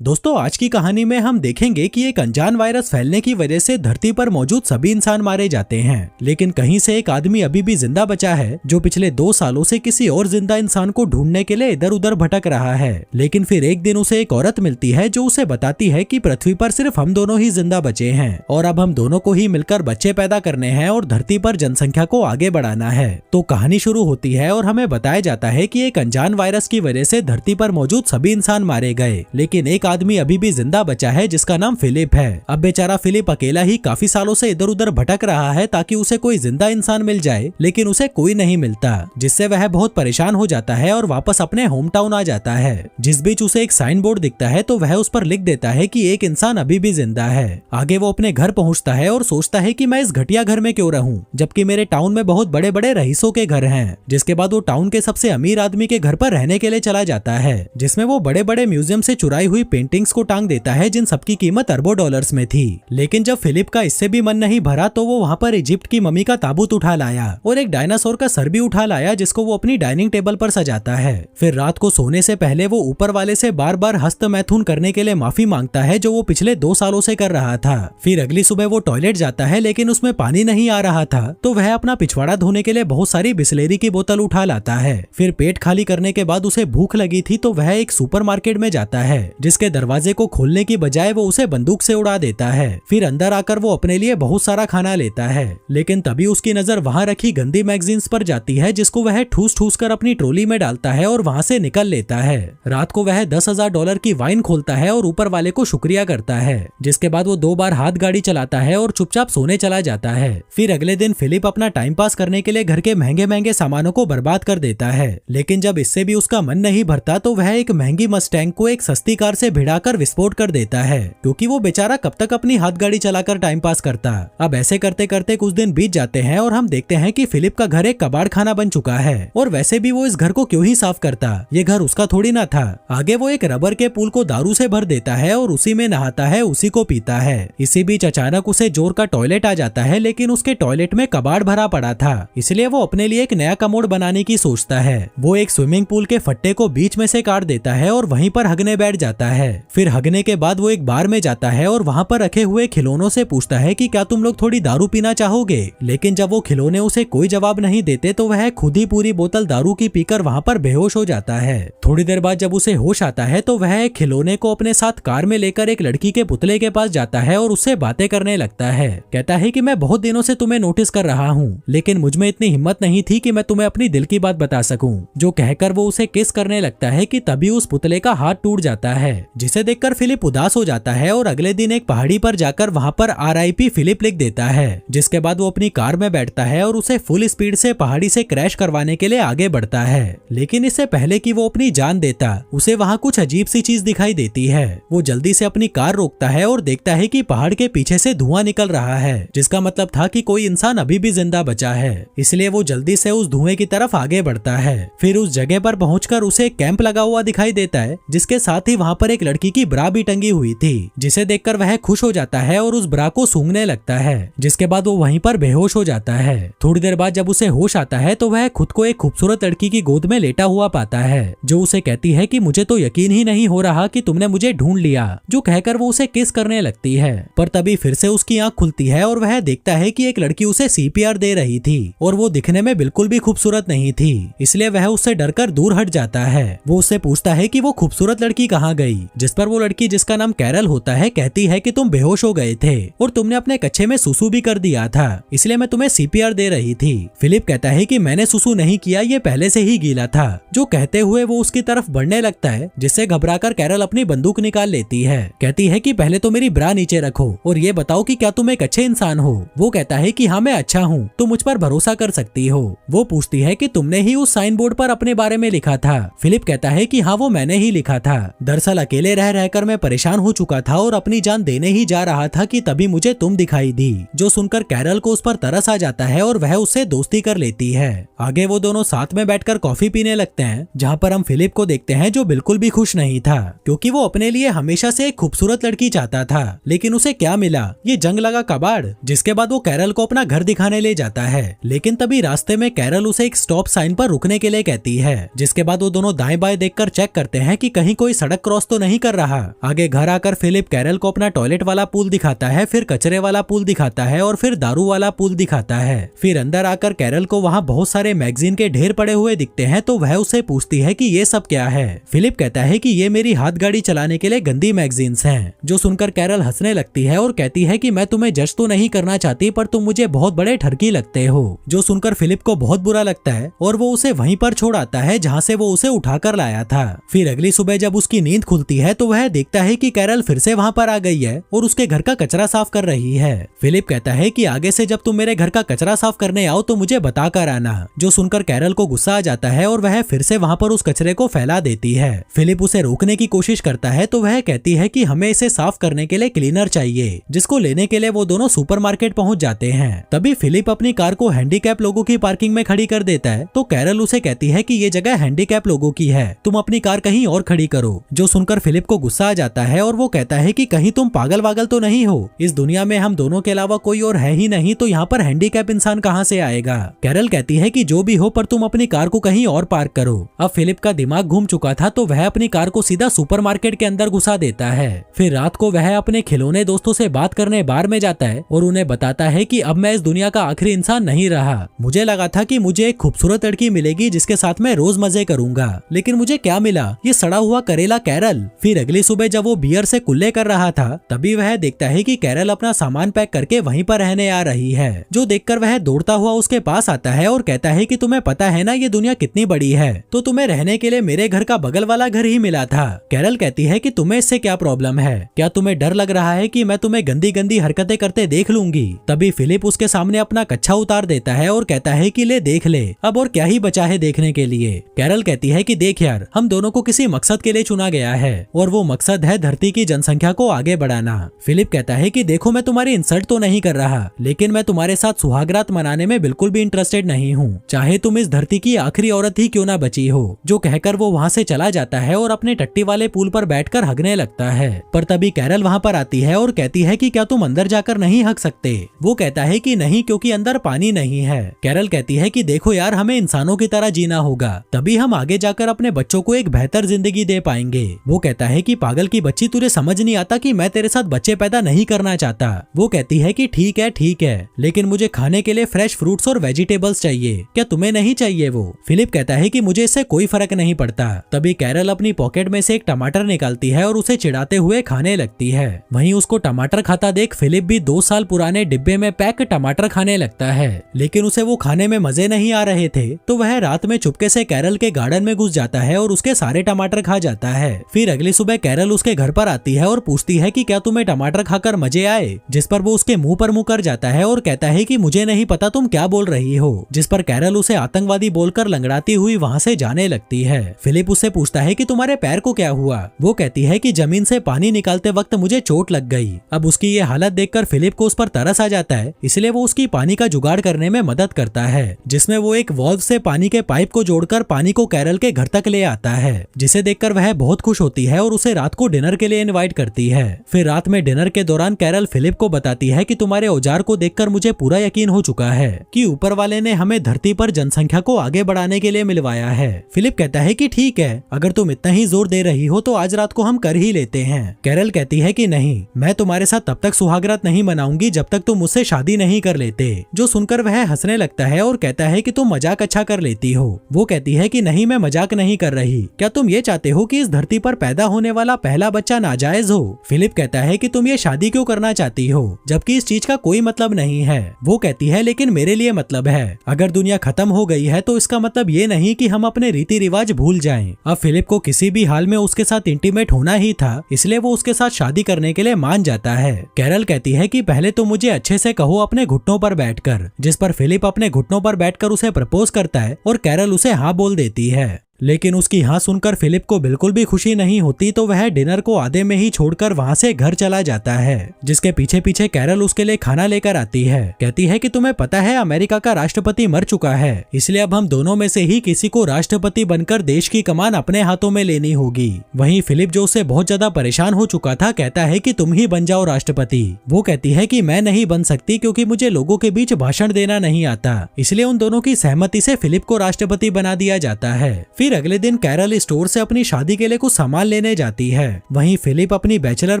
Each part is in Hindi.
दोस्तों, आज की कहानी में हम देखेंगे कि एक अनजान वायरस फैलने की वजह से धरती पर मौजूद सभी इंसान मारे जाते हैं, लेकिन कहीं से एक आदमी अभी भी जिंदा बचा है जो पिछले 2 सालों से किसी और जिंदा इंसान को ढूंढने के लिए इधर उधर भटक रहा है। लेकिन फिर एक दिन उसे एक औरत मिलती है जो उसे बताती है कि पृथ्वी पर सिर्फ हम दोनों ही जिंदा बचे हैं और अब हम दोनों को ही मिलकर बच्चे पैदा करने हैं और धरती पर जनसंख्या को आगे बढ़ाना है। तो कहानी शुरू होती है और हमें बताया जाता है कि एक अनजान वायरस की वजह से धरती पर मौजूद सभी इंसान मारे गए, लेकिन एक आदमी अभी भी जिंदा बचा है जिसका नाम फिलिप है। अब बेचारा फिलिप अकेला ही काफी सालों से इधर उधर भटक रहा है ताकि उसे कोई जिंदा इंसान मिल जाए, लेकिन उसे कोई नहीं मिलता, जिससे वह बहुत परेशान हो जाता है और वापस अपने होम टाउन आ जाता है। जिस बीच उसे एक साइन बोर्ड दिखता है तो वह उस पर लिख देता है कि एक इंसान अभी भी जिंदा है। आगे वो अपने घर पहुंचता है और सोचता है कि मैं इस घटिया घर में क्यों रहूं, जबकि मेरे टाउन में बहुत बड़े बड़े रईसों के घर हैं। जिसके बाद वो टाउन के सबसे अमीर आदमी के घर पर रहने के लिए चला जाता है, जिसमें वो बड़े बड़े म्यूजियम से चुराई हुई पेंटिंग्स को टांग देता है जिन सबकी कीमत अरबों डॉलर्स में थी। लेकिन जब फिलिप का इससे भी मन नहीं भरा तो वो वहाँ पर इजिप्ट की मम्मी का ताबूत उठा लाया और एक डायनासोर का सर भी उठा लाया जिसको वो अपनी डाइनिंग टेबल पर सजाता है। फिर रात को सोने से पहले वो ऊपर वाले से बार बार हस्त मैथुन करने के लिए माफी मांगता है जो वो पिछले 2 सालों से कर रहा था। फिर अगली सुबह वो टॉयलेट जाता है लेकिन उसमें पानी नहीं आ रहा था, तो वह अपना पिछवाड़ा धोने के लिए बहुत सारी बिस्लेरी की बोतल उठा लाता है। फिर पेट खाली करने के बाद उसे भूख लगी थी तो वह एक सुपरमार्केट में जाता है जिसके दरवाजे को खोलने की बजाय वो उसे बंदूक से उड़ा देता है। फिर अंदर आकर वो अपने लिए बहुत सारा खाना लेता है, लेकिन तभी उसकी नजर वहाँ रखी गंदी मैगजीन्स पर जाती है जिसको वह ठूस ठूस कर अपनी ट्रॉली में डालता है और वहाँ से निकल लेता है। रात को वह $10,000 की वाइन खोलता है और ऊपर वाले को शुक्रिया करता है, जिसके बाद वो 2 बार हाथ गाड़ी चलाता है और चुपचाप सोने चला जाता है। फिर अगले दिन फिलिप अपना टाइम पास करने के लिए घर के महंगे महंगे सामानों को बर्बाद कर देता है, लेकिन जब इससे भी उसका मन नहीं भरता तो वह एक महंगी मस्टैंग को एक सस्ती कार से भिड़ाकर विस्फोट कर देता है, क्योंकि वो बेचारा कब तक अपनी हाथ गाड़ी चलाकर टाइम पास करता। अब ऐसे करते करते कुछ दिन बीत जाते हैं और हम देखते हैं कि फिलिप का घर एक कबाड़ खाना बन चुका है, और वैसे भी वो इस घर को क्यों ही साफ करता, ये घर उसका थोड़ी ना था। आगे वो एक रबर के पूल को दारू से भर देता है और उसी में नहाता है, उसी को पीता है। इसी बीच अचानक उसे जोर का टॉयलेट आ जाता है, लेकिन उसके टॉयलेट में कबाड़ भरा पड़ा था, इसलिए वो अपने लिए एक नया कमोड बनाने की सोचता है। वो एक स्विमिंग पूल के फट्टे को बीच में से काट देता है और वहीं पर हगने बैठ जाता है। फिर हगने के बाद वो एक बार में जाता है और वहाँ पर रखे हुए खिलौनों से पूछता है कि क्या तुम लोग थोड़ी दारू पीना चाहोगे, लेकिन जब वो खिलौने उसे कोई जवाब नहीं देते तो वह खुद ही पूरी बोतल दारू की पीकर वहाँ पर बेहोश हो जाता है। थोड़ी देर बाद जब उसे होश आता है तो वह एक खिलौने को अपने साथ कार में लेकर एक लड़की के पुतले के पास जाता है और उससे बातें करने लगता है। कहता है कि मैं बहुत दिनों से तुम्हें नोटिस कर रहा हूँ, लेकिन मुझमें इतनी हिम्मत नहीं थी कि मैं तुम्हें अपनी दिल की बात बता सकूं। जो कहकर वो उसे किस करने लगता है कि तभी उस पुतले का हाथ टूट जाता है, जिसे देखकर फिलिप उदास हो जाता है और अगले दिन एक पहाड़ी पर जाकर वहाँ पर RIP फिलिप लिख देता है। जिसके बाद वो अपनी कार में बैठता है और उसे फुल स्पीड से पहाड़ी से क्रैश करवाने के लिए आगे बढ़ता है, लेकिन इससे पहले कि वो अपनी जान देता उसे वहाँ कुछ अजीब सी चीज दिखाई देती है। वो जल्दी से अपनी कार रोकता है और देखता है कि पहाड़ के पीछे से धुआं निकल रहा है, जिसका मतलब था कि कोई इंसान अभी भी जिंदा बचा है, इसलिए वो जल्दी से उस धुएं की तरफ आगे बढ़ता है। फिर उस जगह पर पहुंचकर उसे एक कैंप लगा हुआ दिखाई देता है, जिसके साथ ही वहाँ पर एक लड़की की ब्रा भी टंगी हुई थी, जिसे देखकर वह खुश हो जाता है और उस ब्रा को सूंघने लगता है। जिसके बाद वो वहीं पर बेहोश हो जाता है। थोड़ी देर बाद जब उसे होश आता है तो वह खुद को एक खूबसूरत लड़की की गोद में लेटा हुआ पाता है, जो उसे कहती है कि मुझे तो यकीन ही नहीं हो रहा कि तुमने मुझे ढूंढ लिया, जो कहकर वो उसे किस करने लगती है। पर तभी फिर से उसकी आंख खुलती है और वह देखता है कि एक लड़की उसे CPR दे रही थी और वो दिखने में बिल्कुल भी खूबसूरत नहीं थी, इसलिए वह उससे डरकर दूर हट जाता है। वो उससे पूछता है कि वो खूबसूरत लड़की कहाँ गई, जिस पर वो लड़की, जिसका नाम कैरल होता है, कहती है कि तुम बेहोश हो गए थे और तुमने अपने कच्छे में सुसु भी कर दिया था, इसलिए मैं तुम्हें CPR दे रही थी। फिलिप कहता है कि मैंने सुसु नहीं किया, ये पहले से ही गीला था, जो कहते हुए वो उसकी तरफ बढ़ने लगता है, जिससे घबराकर कैरल अपनी बंदूक निकाल लेती है। कहती है कि पहले तो मेरी ब्रा नीचे रखो और ये बताओ कि क्या तुम एक अच्छे इंसान हो। वो कहता है कि हाँ मैं अच्छा हूँ, तुम मुझ पर भरोसा कर सकती हो। वो पूछती है कि तुमने ही उस साइन बोर्ड पर अपने बारे में लिखा था। फिलिप कहता है कि हाँ वो मैंने ही लिखा था। दरअसल अकेले रह रहकर मैं परेशान हो चुका था और अपनी जान देने ही जा रहा था कि तभी मुझे तुम दिखाई दी। जो सुनकर कैरल को उस पर तरस आ जाता है और वह उससे दोस्ती कर लेती है। आगे वो दोनों साथ में बैठकर कॉफी पीने लगते हैं, जहाँ पर हम फिलिप को देखते हैं जो बिल्कुल भी खुश नहीं था, क्योंकि वो अपने लिए हमेशा से एक खूबसूरत लड़की चाहता था, लेकिन उसे क्या मिला, ये जंग लगा कबाड़। जिसके बाद वो कैरल को अपना घर दिखाने ले जाता है, लेकिन तभी रास्ते में कैरल उसे एक स्टॉप साइन पर रुकने के लिए कहती है। जिसके बाद वो दोनों दाएं बाएं देखकर चेक करते हैं कि कहीं कोई सड़क क्रॉस तो नहीं नहीं कर रहा। आगे घर आकर फिलिप कैरल को अपना टॉयलेट वाला पूल दिखाता है, फिर कचरे वाला पूल दिखाता है और फिर दारू वाला पूल दिखाता है। फिर अंदर आकर कैरल को वहाँ बहुत सारे मैगजीन के ढेर पड़े हुए दिखते हैं, तो वह उससे पूछती है कि ये सब क्या है। फिलिप कहता है कि ये मेरी हाथ गाड़ी चलाने के लिए गंदी मैगजीन्स हैं। जो सुनकर कैरल हंसने लगती है और कहती है कि मैं तुम्हें जज तो नहीं करना चाहती, पर तुम मुझे बहुत बड़े ठरकी लगते हो। जो सुनकर फिलिप को बहुत बुरा लगता है और वो उसे वहीं पर छोड़ आता है जहाँ से वो उसे उठाकर लाया था। फिर अगली सुबह जब उसकी नींद खुलती है तो वह देखता है कि कैरल फिर से वहाँ पर आ गई है और उसके घर का कचरा साफ कर रही है। फिलिप कहता है कि आगे से जब तुम मेरे घर का कचरा साफ करने आओ तो मुझे बता कर आना। जो सुनकर कैरल को गुस्सा आ जाता है और वह फिर से वहाँ पर उस कचरे को फैला देती है। फिलिप उसे रोकने की कोशिश करता है तो वह कहती है कि हमें इसे साफ करने के लिए क्लीनर चाहिए, जिसको लेने के लिए वो दोनों सुपरमार्केट पहुंच जाते हैं। तभी फिलिप अपनी कार को हैंडीकैप लोगों की पार्किंग में खड़ी कर देता है, तो कैरल उसे कहती है कि ये जगह हैंडीकैप लोगों की है, तुम अपनी कार कहीं और खड़ी करो। जो सुनकर फिलिप को गुस्सा आ जाता है और वो कहता है कि कहीं तुम पागल वागल तो नहीं हो, इस दुनिया में हम दोनों के अलावा कोई और है ही नहीं, तो यहाँ पर हैंडीकैप इंसान कहाँ से आएगा। कैरल कहती है कि जो भी हो, पर तुम अपनी कार को कहीं और पार्क करो। अब फिलिप का दिमाग घूम चुका था, तो वह अपनी कार को सीधा सुपरमार्केट के अंदर घुसा देता है। फिर रात को वह अपने खिलौने दोस्तों से बात करने बार में जाता है और उन्हें बताता है कि अब मैं इस दुनिया का आखिरी इंसान नहीं रहा। मुझे लगा था कि मुझे एक खूबसूरत लड़की मिलेगी जिसके साथ मैं रोज मजे करूंगा, लेकिन मुझे क्या मिला, ये सड़ा हुआ करेला कैरल। फिर अगली सुबह जब वो बियर से कुल्ले कर रहा था, तभी वह देखता है कि कैरल अपना सामान पैक करके वहीं पर रहने आ रही है। जो देखकर वह दौड़ता हुआ उसके पास आता है और कहता है कि तुम्हें पता है ना ये दुनिया कितनी बड़ी है, तो तुम्हें रहने के लिए मेरे घर का बगल वाला घर ही मिला था। कैरल कहती है कि तुम्हें इससे क्या प्रॉब्लम है, क्या तुम्हें डर लग रहा है कि मैं तुम्हें गंदी गंदी हरकतें करते देख लूंगी। तभी फिलिप उसके सामने अपना कच्छा उतार देता है और कहता है कि ले देख ले, अब और क्या ही बचा है देखने के लिए। कैरल कहती है कि देख यार, हम दोनों को किसी मकसद के लिए चुना गया है और वो मकसद है धरती की जनसंख्या को आगे बढ़ाना। फिलिप कहता है कि देखो, मैं तुम्हारी इंसल्ट तो नहीं कर रहा, लेकिन मैं तुम्हारे साथ सुहागरात मनाने में बिल्कुल भी इंटरेस्टेड नहीं हूँ, चाहे तुम इस धरती की आखिरी औरत ही क्यों ना बची हो। जो कहकर वो वहाँ से चला जाता है और अपने टट्टी वाले पूल पर बैठकर हगने लगता है। पर तभी कैरल वहाँ पर आती है और कहती है कि क्या तुम अंदर जाकर नहीं हग सकते। वो कहता है कि नहीं, क्योंकि अंदर पानी नहीं है। कैरल कहती है कि देखो यार, हमें इंसानों की तरह जीना होगा, तभी हम आगे जाकर अपने बच्चों को एक बेहतर जिंदगी दे पाएंगे। वो कहता है कि पागल की बच्ची, तुझे समझ नहीं आता कि मैं तेरे साथ बच्चे पैदा नहीं करना चाहता। वो कहती है कि ठीक है, लेकिन मुझे खाने के लिए फ्रेश फ्रूट्स और वेजिटेबल्स चाहिए, क्या तुम्हें नहीं चाहिए वो। फिलिप कहता है कि मुझे इससे कोई फर्क नहीं पड़ता। तभी कैरल अपनी पॉकेट में से एक टमाटर निकालती है और उसे चिढ़ाते हुए खाने लगती है। वहीं उसको टमाटर खाता देख फिलिप भी 2 साल पुराने डिब्बे में पैक टमाटर खाने लगता है, लेकिन उसे वो खाने में मजे नहीं आ रहे थे, तो वह रात में चुपके से कैरल के गार्डन में घुस जाता है और उसके सारे टमाटर खा जाता है। फिर अगली सुबह कैरल उसके घर पर आती है और पूछती है कि क्या तुम्हें टमाटर खाकर मजे आए, जिस पर वो उसके मुंह पर मुंह कर जाता है और कहता है कि मुझे नहीं पता तुम क्या बोल रही हो, जिस पर कैरल उसे आतंकवादी बोलकर लंगड़ाती हुई वहाँ से जाने लगती है। फिलिप उससे पूछता है कि तुम्हारे पैर को क्या हुआ। वो कहती है कि जमीन से पानी निकालते वक्त मुझे चोट लग गई। अब उसकी ये हालत देखकर फिलिप को उस पर तरस आ जाता है, इसलिए वो उसकी पानी का जुगाड़ करने में मदद करता है, जिसमें वो एक वॉल्व से पानी के पाइप को जोड़कर पानी को कैरल के घर तक ले आता है, जिसे देखकर वह बहुत खुश होती है और उसे रात को डिनर के लिए इनवाइट करती है। फिर रात में डिनर के दौरान कैरल फिलिप को बताती है कि तुम्हारे औजार को देखकर मुझे पूरा यकीन हो चुका है कि ऊपर वाले ने हमें धरती पर जनसंख्या को आगे बढ़ाने के लिए मिलवाया है। फिलिप कहता है कि ठीक है, अगर तुम इतना ही जोर दे रही हो तो आज रात को हम कर ही लेते हैं। कैरल कहती है कि नहीं, मैं तुम्हारे साथ तब तक सुहागरात नहीं मनाऊंगी जब तक तुम मुझसे शादी नहीं कर लेते। जो सुनकर वह हंसने लगता है और कहता है कि तुम मजाक अच्छा कर लेती हो। वो कहती है कि नहीं, मैं मजाक नहीं कर रही, क्या तुम ये चाहते हो कि इस धरती पर पैदा होने वाला पहला बच्चा नाजायज हो। फिलिप कहता है कि तुम ये शादी क्यों करना चाहती हो, जबकि इस चीज का कोई मतलब नहीं है। वो कहती है लेकिन मेरे लिए मतलब है, अगर दुनिया खत्म हो गई है तो इसका मतलब ये नहीं कि हम अपने रीति रिवाज भूल जाएं। अब फिलिप को किसी भी हाल में उसके साथ इंटीमेट होना ही था, इसलिए वो उसके साथ शादी करने के लिए मान जाता है। कैरल कहती है कि पहले तो मुझे अच्छे से कहो अपने घुटनों पर बैठकर, जिस पर फिलिप अपने घुटनों पर बैठकर उसे प्रपोज करता है और कैरल उसे हाँ बोल देती है। लेकिन उसकी हाँ सुनकर फिलिप को बिल्कुल भी खुशी नहीं होती, तो वह डिनर को आधे में ही छोड़कर वहाँ से घर चला जाता है, जिसके पीछे पीछे कैरल उसके लिए खाना लेकर आती है। कहती है कि तुम्हें पता है अमेरिका का राष्ट्रपति मर चुका है, इसलिए अब हम दोनों में से ही किसी को राष्ट्रपति बनकर देश की कमान अपने हाथों में लेनी होगी। वहीं फिलिप जो उससे बहुत ज्यादा परेशान हो चुका था कहता है कि तुम ही बन जाओ राष्ट्रपति। वो कहती है कि मैं नहीं बन सकती क्योंकि मुझे लोगों के बीच भाषण देना नहीं आता, इसलिए उन दोनों की सहमति से फिलिप को राष्ट्रपति बना दिया जाता है। फिर फिर अगले दिन कैरल स्टोर से अपनी शादी के लिए कुछ सामान लेने जाती है। वहीं फिलिप अपनी बैचलर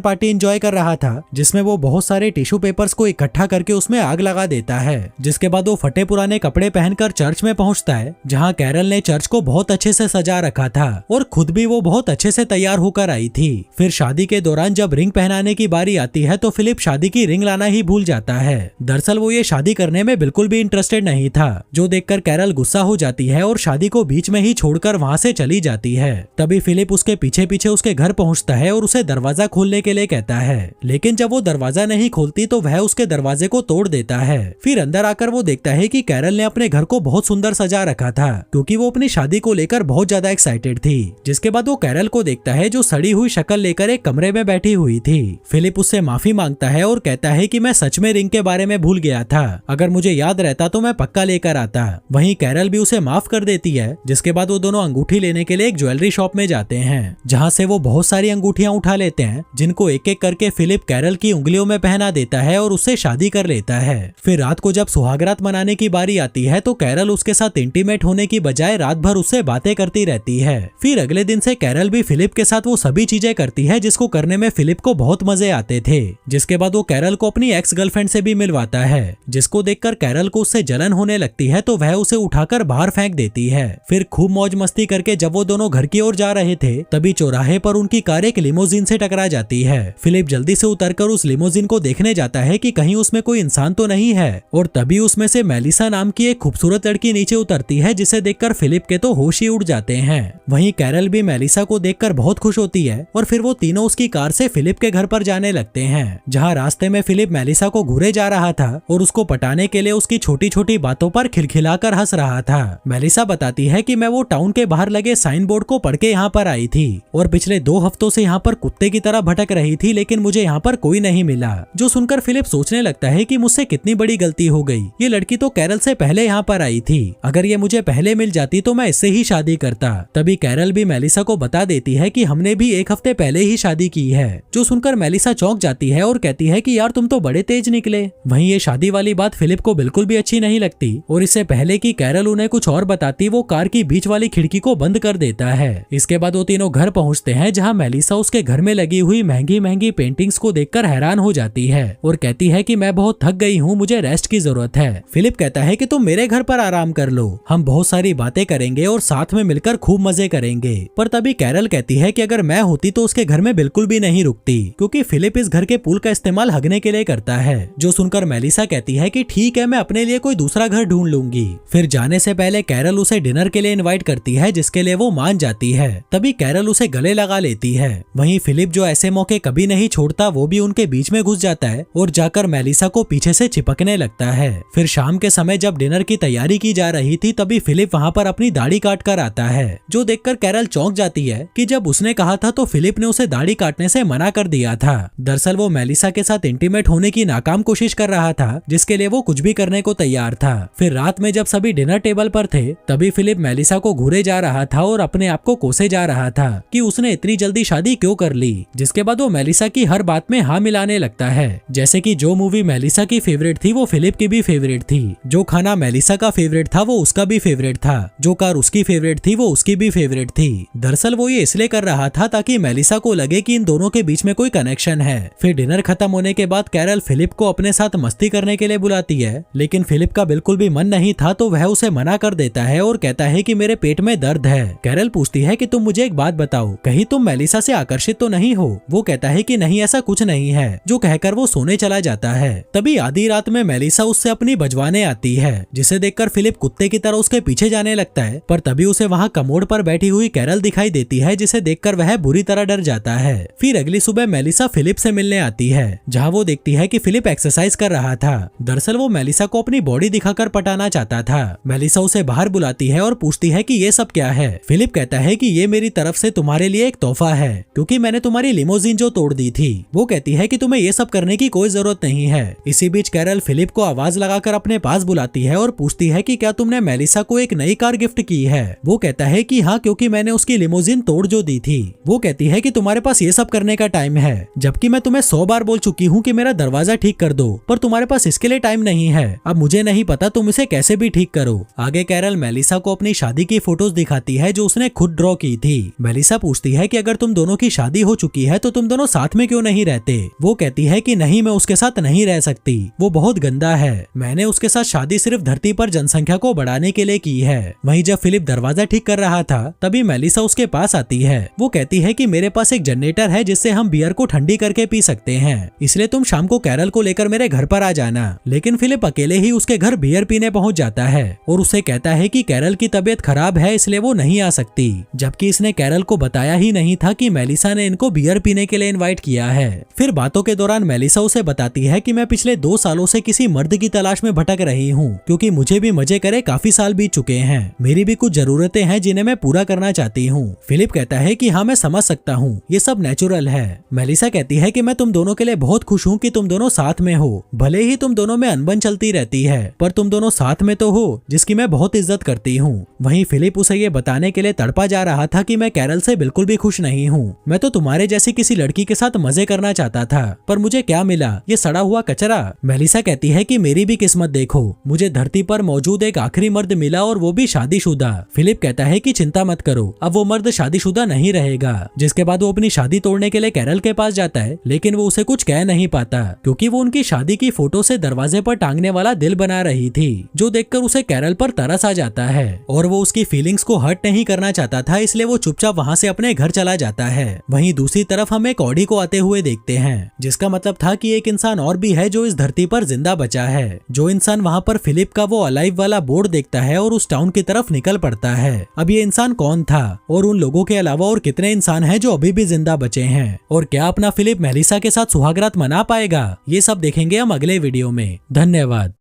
पार्टी एंजॉय कर रहा था, जिसमें वो बहुत सारे टिश्यू पेपर्स को इकट्ठा करके उसमें आग लगा देता है। जिसके बाद वो फटे पुराने कपड़े पहनकर चर्च में पहुंचता है, जहां कैरल ने चर्च को बहुत अच्छे से सजा रखा था और खुद भी वो बहुत अच्छे से तैयार होकर आई थी। फिर शादी के दौरान जब रिंग पहनाने की बारी आती है तो फिलिप शादी की रिंग लाना ही भूल जाता है। दरअसल वो ये शादी करने में बिल्कुल भी इंटरेस्टेड नहीं था, जो देखकर कैरल गुस्सा हो जाती है और शादी को बीच में ही छोड़कर वहां से चली जाती है। तभी फिलिप उसके पीछे पीछे उसके घर पहुंचता है और उसे दरवाजा खोलने के लिए कहता है, लेकिन जब वो दरवाजा नहीं खोलती तो वह उसके दरवाजे को तोड़ देता है। फिर अंदर आकर वो देखता है कि कैरल ने अपने घर को बहुत सुंदर सजा रखा था, क्योंकि वो अपनी शादी को लेकर बहुत ज्यादा एक्साइटेड थी। जिसके बाद वो कैरल को देखता है जो सड़ी हुई शक्ल लेकर एक कमरे में बैठी हुई थी। फिलिप उससे माफी मांगता है और कहता है कि मैं सच में रिंग के बारे में भूल गया था, अगर मुझे याद रहता तो मैं पक्का लेकर आता। वहीं कैरल भी उसे माफ कर देती है। जिसके बाद वो दोनों अंगूठी लेने के लिए एक ज्वेलरी शॉप में जाते हैं, जहां से वो बहुत सारी अंगूठियां उठा लेते हैं, जिनको एक एक करके फिलिप कैरल की उंगलियों में पहना देता है और उससे शादी कर लेता है। फिर रात को जब सुहागरात मनाने की बारी आती है तो कैरल उसके साथ इंटीमेट होने की बजाय रात भर उससे बातें करती रहती है। फिर अगले दिन से कैरल भी फिलिप के साथ वो सभी चीजें करती है जिसको करने में फिलिप को बहुत मजे आते थे। जिसके बाद वो कैरल को अपनी एक्स गर्लफ्रेंड से भी मिलवाता है, जिसको देखकर कैरल को उससे जलन होने लगती है तो वह उसे उठाकर बाहर फेंक देती है। फिर खूब मौज मस्ती करके जब वो दोनों घर की ओर जा रहे थे तभी चौराहे पर उनकी कार एक लिमोजिन से टकरा जाती है। फिलिप जल्दी से उतरकर उस लिमोजिन को देखने जाता है कि कहीं उसमें कोई इंसान तो नहीं है, और तभी उसमें से मेलिसा नाम की एक खूबसूरत लड़की नीचे उतरती है, जिसे देखकर फिलिप के तो होश ही उड़ जाते हैं। वहीं कैरल भी मेलिसा को देखकर बहुत खुश होती है और फिर वो तीनों उसकी कार से फिलिप के घर पर जाने लगते हैं, जहाँ रास्ते में फिलिप मेलिसा को घूरे जा रहा था और उसको पटाने के लिए उसकी छोटी छोटी बातों पर खिलखिलाकर हंस रहा था। मेलिसा बताती है कि मैं वो टाउन के बाहर लगे साइन बोर्ड को पढ़ के यहाँ पर आई थी और पिछले 2 हफ्तों से यहाँ पर कुत्ते की तरह भटक रही थी, लेकिन मुझे यहाँ पर कोई नहीं मिला। जो सुनकर फिलिप सोचने लगता है कि मुझसे कितनी बड़ी गलती हो गई, ये लड़की तो कैरल से पहले यहाँ पर आई थी, अगर ये मुझे पहले मिल जाती तो मैं इससे ही शादी करता। तभी कैरल भी मेलिसा को बता देती है कि हमने भी 1 हफ्ते पहले ही शादी की है। जो सुनकर मेलिसा चौंक जाती है और कहती है कि यार तुम तो बड़े तेज निकले। वहीं ये शादी वाली बात फिलिप को बिल्कुल भी अच्छी नहीं लगती और इससे पहले कि कैरल उन्हें कुछ और बताती वो कार की बीच वाली खिड़की को बंद कर देता है। इसके बाद वो तीनों घर पहुंचते हैं, जहां मेलिसा उसके घर में लगी हुई महंगी महंगी पेंटिंग्स को देखकर हैरान हो जाती है और कहती है कि मैं बहुत थक गई हूँ, मुझे रेस्ट की जरूरत है। फिलिप कहता है कि तुम मेरे घर पर आराम कर लो, हम बहुत सारी बातें करेंगे और साथ में मिलकर खूब मजे करेंगे। पर तभी कैरल कहती है कि अगर मैं होती तो उसके घर में बिल्कुल भी नहीं रुकती, क्योंकि फिलिप इस घर के पूल का इस्तेमाल हगने के लिए करता है। जो सुनकर मेलिसा कहती है कि ठीक है, मैं अपने लिए कोई दूसरा घर ढूंढ लूंगी। फिर जाने से पहले कैरल उसे डिनर के लिए इनवाइट करती है, जिसके लिए वो मान जाती है। तभी कैरल उसे गले लगा लेती है। वहीं फिलिप जो ऐसे मौके कभी नहीं छोड़ता, वो भी उनके बीच में घुस जाता है और जाकर मेलिसा को पीछे से चिपकने लगता है। फिर शाम के समय जब डिनर की तैयारी की जा रही थी तभी फिलिप वहाँ पर अपनी दाढ़ी काट कर आता है, जो देखकर कैरल चौंक जाती है कि जब उसने कहा था तो फिलिप ने उसे दाढ़ी काटने से मना कर दिया था। दरअसल वो मेलिसा के साथ इंटीमेट होने की नाकाम कोशिश कर रहा था, जिसके लिए वो कुछ भी करने को तैयार था। फिर रात में जब सभी डिनर टेबल पर थे तभी फिलिप मेलिसा को घूरे जा रहा था और अपने आप को कोसे जा रहा था कि उसने इतनी जल्दी शादी क्यों कर ली। जिसके बाद वो मेलिसा की हर बात में हाँ मिलाने लगता है, जैसे कि जो मूवी मेलिसा की फेवरेट थी वो फिलिप की भी फेवरेट थी, जो खाना मेलिसा का फेवरेट था वो उसका भी फेवरेट था, जो कार उसकी फेवरेट थी वो उसकी भी फेवरेट थी। दरअसल वो ये इसलिए कर रहा था ताकि मेलिसा को लगे कि इन दोनों के बीच में कोई कनेक्शन है। फिर डिनर खत्म होने के बाद कैरल फिलिप को अपने साथ मस्ती करने के लिए बुलाती है, लेकिन फिलिप का बिल्कुल भी मन नहीं था तो वह उसे मना कर देता है और कहता है कि मेरे पेट में दर्द है। कैरल पूछती है कि तुम मुझे एक बात बताओ, कहीं तुम मेलिसा से आकर्षित तो नहीं हो? वो कहता है कि नहीं, ऐसा कुछ नहीं है, जो कहकर वो सोने चला जाता है। तभी आधी रात में मेलिसा उससे अपनी बजवाने आती है, जिसे देखकर फिलिप कुत्ते की तरह उसके पीछे जाने लगता है। पर तभी उसे वहाँ कमोड पर बैठी हुई कैरल दिखाई देती है, जिसे देखकर वह बुरी तरह डर जाता है। फिर अगली सुबह मेलिसा फिलिप से मिलने आती है, जहाँ वो देखती है कि फिलिप एक्सरसाइज कर रहा था। दरअसल वो मेलिसा को अपनी बॉडी दिखाकर पटाना चाहता था। मेलिसा उसे बाहर बुलाती है और पूछती है कि ये सब क्या है। फिलिप कहता है कि ये मेरी तरफ से तुम्हारे लिए एक तोहफा है, क्योंकि मैंने तुम्हारी लिमोजिन जो तोड़ दी थी। वो कहती है कि तुम्हें ये सब करने की कोई जरूरत नहीं है। इसी बीच कैरल फिलिप को आवाज लगाकर अपने पास बुलाती है और पूछती है कि क्या तुमने मेलिसा को एक नई कार गिफ्ट की है? वो कहता है कि हाँ, क्योंकि मैंने उसकी लिमोजिन तोड़ जो दी थी। वो कहती है कि तुम्हारे पास ये सब करने का टाइम है, जबकि मैं तुम्हें 100 बार बोल चुकी हूँ कि मेरा दरवाजा ठीक कर दो, पर तुम्हारे पास इसके लिए टाइम नहीं है। अब मुझे नहीं पता तुम इसे कैसे भी ठीक करो। आगे कैरल मेलिसा को अपनी शादी की फोटोज दिखाती है जो उसने खुद ड्रॉ की थी। मेलिसा पूछती है कि अगर तुम दोनों की शादी हो चुकी है तो तुम दोनों साथ में क्यों नहीं रहते। वो कहती है कि नहीं, मैं उसके साथ नहीं रह सकती, वो बहुत गंदा है। मैंने उसके साथ शादी सिर्फ धरती पर जनसंख्या को बढ़ाने के लिए की है। वहीं जब फिलिप दरवाजा ठीक कर रहा था तभी मेलिसा उसके पास आती है। वो कहती है कि मेरे पास एक जनरेटर है जिससे हम बियर को ठंडी करके पी सकते हैं, इसलिए तुम शाम को कैरल को लेकर मेरे घर पर आ जाना। लेकिन फिलिप अकेले ही उसके घर बियर पीने पहुंच जाता है और उसे कहता है कि कैरल की तबीयत खराब है इसलिए वो नहीं आ सकती, जबकि इसने कैरल को बताया ही नहीं था कि मेलिसा ने इनको बियर पीने के लिए इनवाइट किया है। फिर बातों के दौरान मेलिसा उसे बताती है कि मैं पिछले 2 सालों से किसी मर्द की तलाश में भटक रही हूँ, क्योंकि मुझे भी मजे करे काफी साल बीत चुके हैं। मेरी भी कुछ जरूरतें हैं जिन्हें मैं पूरा करना चाहती हूँ। फिलिप कहता है कि हाँ, मैं समझ सकता हूँ, ये सब नेचुरल है। मेलिसा कहती है कि मैं तुम दोनों के लिए बहुत खुश हूँ कि तुम दोनों साथ में हो। भले ही तुम दोनों में अनबन चलती रहती है पर तुम दोनों साथ में तो हो, जिसकी मैं बहुत इज्जत करती हूँ। वहीं फिलिप उसे ये बताने के लिए तड़पा जा रहा था कि मैं कैरल से बिल्कुल भी खुश नहीं हूँ। मैं तो तुम्हारे जैसी किसी लड़की के साथ मजे करना चाहता था, पर मुझे क्या मिला, ये सड़ा हुआ कचरा। मेलिसा कहती है कि मेरी भी किस्मत देखो, मुझे धरती पर मौजूद एक आखिरी मर्द मिला और वो भी शादीशुदा। फिलिप कहता है कि चिंता मत करो, अब वो मर्द शादीशुदा नहीं रहेगा। जिसके बाद वो अपनी शादी तोड़ने के लिए कैरल के पास जाता है, लेकिन वो उसे कुछ कह नहीं पाता क्योंकि वो उनकी शादी की फोटो से दरवाजे पर टांगने वाला दिल बना रही थी, जो देखकर उसे कैरल पर तरस आ जाता है और वो उसकी फीलिंग्स को हर्ट नहीं करना चाहता था, इसलिए वो चुपचाप वहाँ से अपने घर चला जाता है। वहीं दूसरी तरफ हम एक ऑडी को आते हुए देखते हैं, जिसका मतलब था कि एक इंसान और भी है जो इस धरती पर जिंदा बचा है। जो इंसान वहाँ पर फिलिप का वो अलाइव वाला बोर्ड देखता है और उस टाउन की तरफ निकल पड़ता है। अब ये इंसान कौन था और उन लोगों के अलावा और कितने इंसान हैं जो अभी भी जिंदा बचे हैं, और क्या अपना फिलिप मेलिसा के साथ सुहागरात मना पाएगा, ये सब देखेंगे हम अगले वीडियो में। धन्यवाद।